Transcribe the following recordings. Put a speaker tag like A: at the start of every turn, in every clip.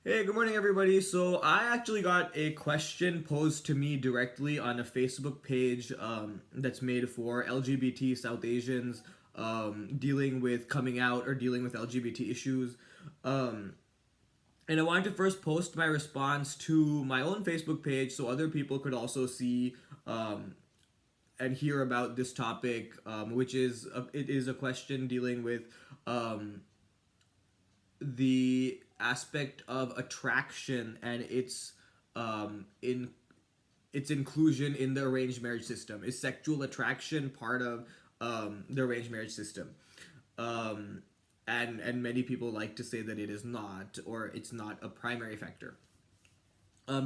A: Hey, good morning, everybody. So, I actually got a question posed to me directly on a Facebook page that's made for LGBT South Asians dealing with coming out or dealing with LGBT issues. Um, and I wanted to first post my response to my own Facebook page so other people could also see um, and hear about this topic, which is it is a question dealing with um, the aspect of attraction and in its inclusion in the arranged marriage system. Is sexual attraction part of the arranged marriage system? Um, and many people like to say that it is not, or it's not a primary factor.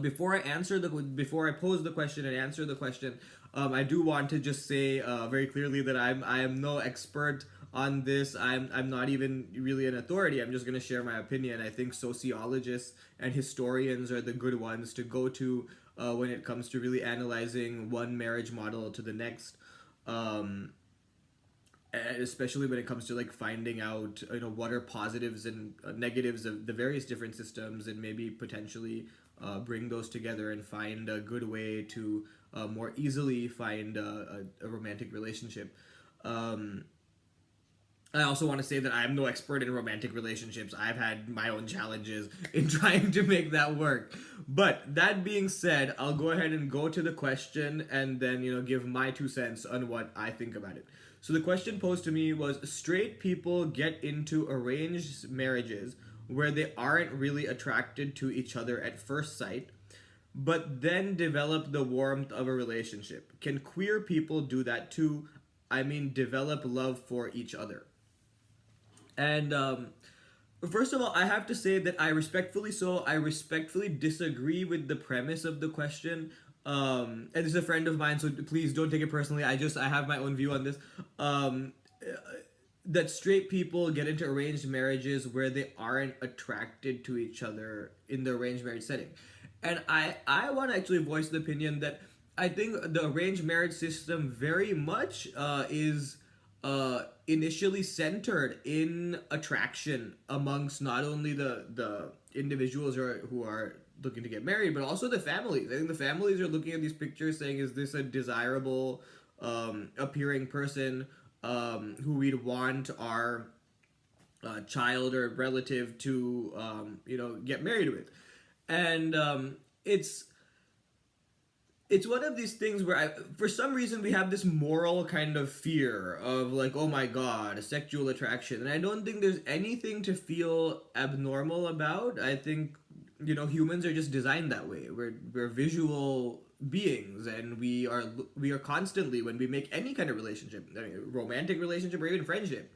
A: Before I pose the question and answer the question, I do want to just say very clearly that I am no expert on this. I'm not even really an authority. I'm just going to share my opinion. I think sociologists and historians are the good ones to go to when it comes to really analyzing one marriage model to the next. Um, Especially when it comes to like finding out what are positives and negatives of the various different systems, and maybe potentially bring those together and find a good way to more easily find a romantic relationship. um, I also want to say that I'm no expert in romantic relationships. I've had my own challenges in trying to make that work. But that being said, I'll go ahead and go to the question and then, give my 2 cents on what I think about it. So the question posed to me was: straight people get into arranged marriages where they aren't really attracted to each other at first sight, but then develop the warmth of a relationship. Can queer people do that too? I mean, develop love for each other. And first of all, I have to say that I respectfully disagree with the premise of the question. And this is a friend of mine, so please don't take it personally. I have my own view on this. Um, that straight people get into arranged marriages where they aren't attracted to each other in the arranged marriage setting. And I want to actually voice the opinion that I think the arranged marriage system very much is initially centered in attraction amongst not only the individuals who are looking to get married, but also the families. I think the families are looking at these pictures saying, is this a desirable appearing person who we'd want our child or relative to get married with? And it's one of these things where for some reason we have this moral kind of fear of like, oh my god, sexual attraction, and I don't think there's anything to feel abnormal about. I think humans are just designed that way. We're visual beings, and we are constantly, when we make any kind of relationship, I mean, romantic relationship or even friendship,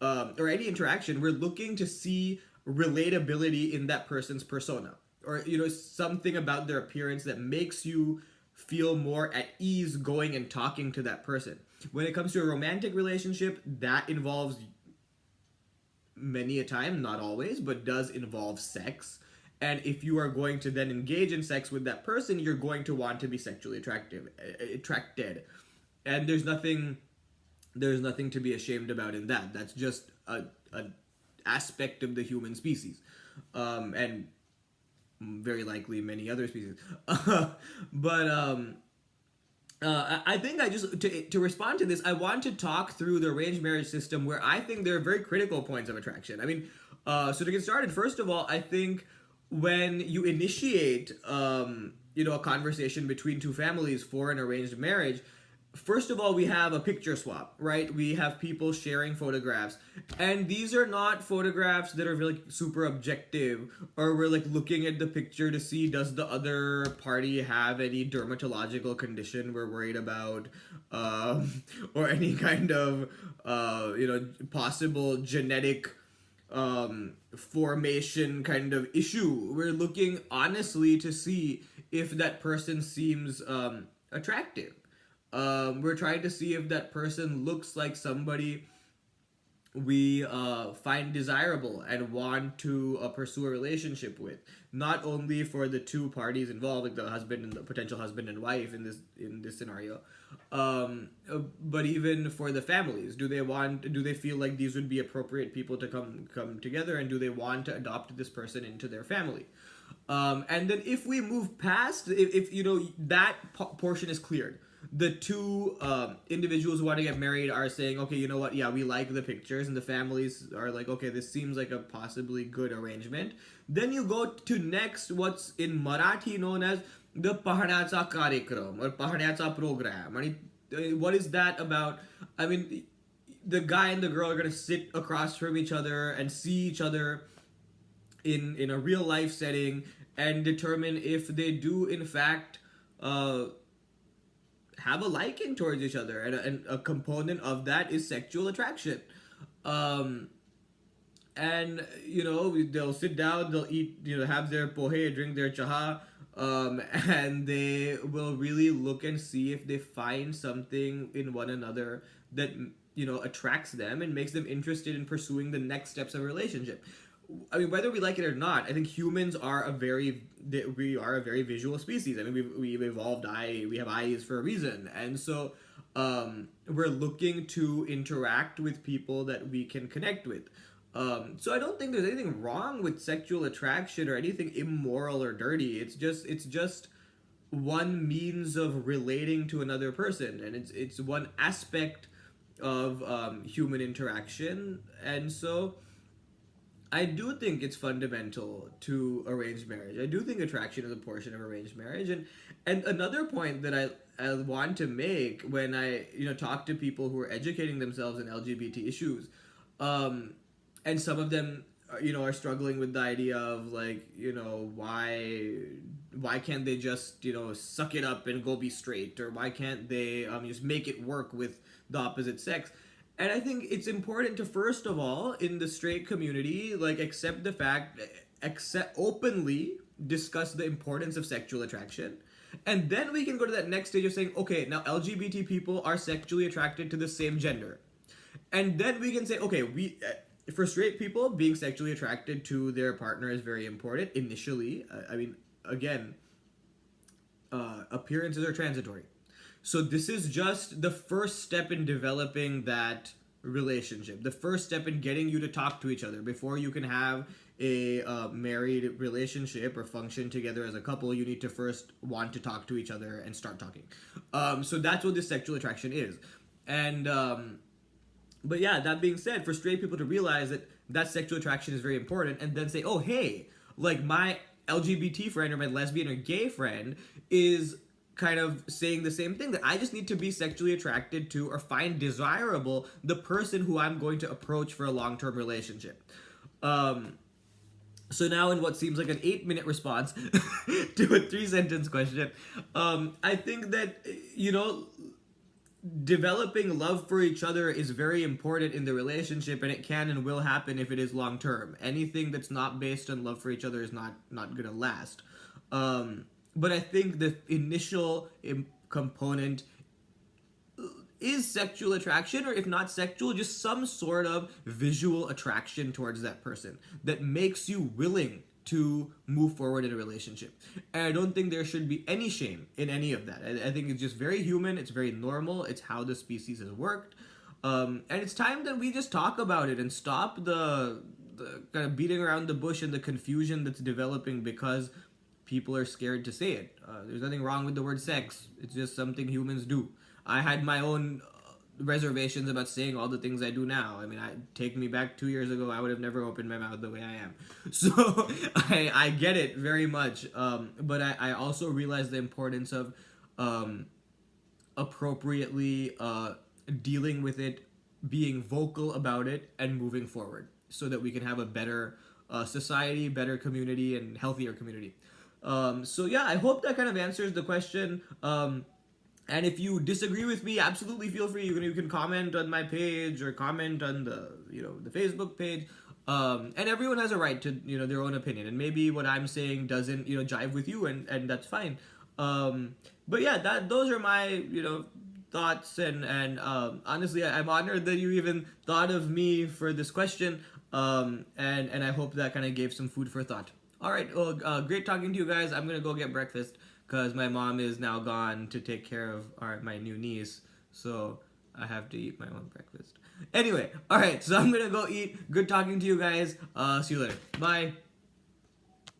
A: or any interaction, we're looking to see relatability in that person's persona, or something about their appearance that makes you feel more at ease going and talking to that person. When it comes to a romantic relationship, that involves many a time, not always, but does involve sex. And if you are going to then engage in sex with that person, you're going to want to be sexually attracted. And there's nothing to be ashamed about in that. That's just a aspect of the human species. And very likely many other species. But I think I just to respond to this, I want to talk through the arranged marriage system where I think there are very critical points of attraction. I mean, so to get started, first of all, I think when you initiate, a conversation between two families for an arranged marriage, first of all, we have a picture swap, right? We have people sharing photographs, and these are not photographs that are really super objective, or we're like looking at the picture to see, does the other party have any dermatological condition we're worried about, or any kind of possible genetic formation kind of issue. We're looking honestly to see if that person seems we're trying to see if that person looks like somebody we find desirable and want to pursue a relationship with, not only for the two parties involved, like the husband and the potential husband and wife in this scenario, but even for the families. Do they feel like these would be appropriate people to come together, and do they want to adopt this person into their family? And then if we move past, if you know that portion is cleared, the two individuals who want to get married are saying, okay, you know what, yeah, we like the pictures, and the families are like, okay, this seems like a possibly good arrangement. Then you go to next what's in Marathi known as the Pahanyacha Karyakram or Pahanyacha program. What is that about? I mean, the guy and the girl are going to sit across from each other and see each other in a real life setting and determine if they do in fact have a liking towards each other, and a component of that is sexual attraction. um and you know, they'll sit down, they'll eat, you know, have their pohe, drink their chaha, and they will really look and see if they find something in one another that, you know, attracts them and makes them interested in pursuing the next steps of a relationship. I mean, whether we like it or not, I think humans are we are a very visual species. I mean, we've evolved we have eyes for a reason, and so we're looking to interact with people that we can connect with. So I don't think there's anything wrong with sexual attraction or anything immoral or dirty. It's just one means of relating to another person, and it's one aspect of human interaction, and so I do think it's fundamental to arranged marriage. I do think attraction is a portion of arranged marriage, and another point that I want to make when I, you know, talk to people who are educating themselves in LGBT issues, and some of them, you know, are struggling with the idea of, like, you know, why can't they just, you know, suck it up and go be straight, or why can't they just make it work with the opposite sex? And I think it's important to, first of all, in the straight community, like, accept openly discuss the importance of sexual attraction. And then we can go to that next stage of saying, okay, now LGBT people are sexually attracted to the same gender. And then we can say, okay, for straight people, being sexually attracted to their partner is very important initially. I mean, again, appearances are transitory. So this is just the first step in developing that relationship. The first step in getting you to talk to each other. Before you can have a married relationship or function together as a couple, you need to first want to talk to each other and start talking. So that's what this sexual attraction is. And but yeah, that being said, for straight people to realize that sexual attraction is very important, and then say, oh, hey, like, my LGBT friend or my lesbian or gay friend is kind of saying the same thing, that I just need to be sexually attracted to or find desirable the person who I'm going to approach for a long-term relationship. So now, in what seems like an 8-minute response to a 3-sentence question, I think that, you know, developing love for each other is very important in the relationship, and it can and will happen if it is long term. Anything that's not based on love for each other is not gonna last. But I think the initial component is sexual attraction, or if not sexual, just some sort of visual attraction towards that person that makes you willing to move forward in a relationship. And I don't think there should be any shame in any of that. I think it's just very human, it's very normal, it's how the species has worked. And it's time that we just talk about it and stop the kind of beating around the bush and the confusion that's developing because people are scared to say it. There's nothing wrong with the word sex. It's just something humans do. I had my own reservations about saying all the things I do now. I mean, take me back 2 years ago, I would have never opened my mouth the way I am. So I get it very much. But I also realize the importance of appropriately dealing with it, being vocal about it, and moving forward so that we can have a better society, better community, and healthier community. So yeah, I hope that kind of answers the question. And if you disagree with me, absolutely feel free. You can comment on my page or comment on the Facebook page. And everyone has a right to their own opinion. And maybe what I'm saying doesn't jive with you, and that's fine. But yeah, those are my thoughts, and honestly, I'm honored that you even thought of me for this question. And I hope that kind of gave some food for thought. All right, well, great talking to you guys. I'm gonna go get breakfast because my mom is now gone to take care of my new niece. So I have to eat my own breakfast. Anyway, all right, so I'm gonna go eat. Good talking to you guys. See you later. Bye.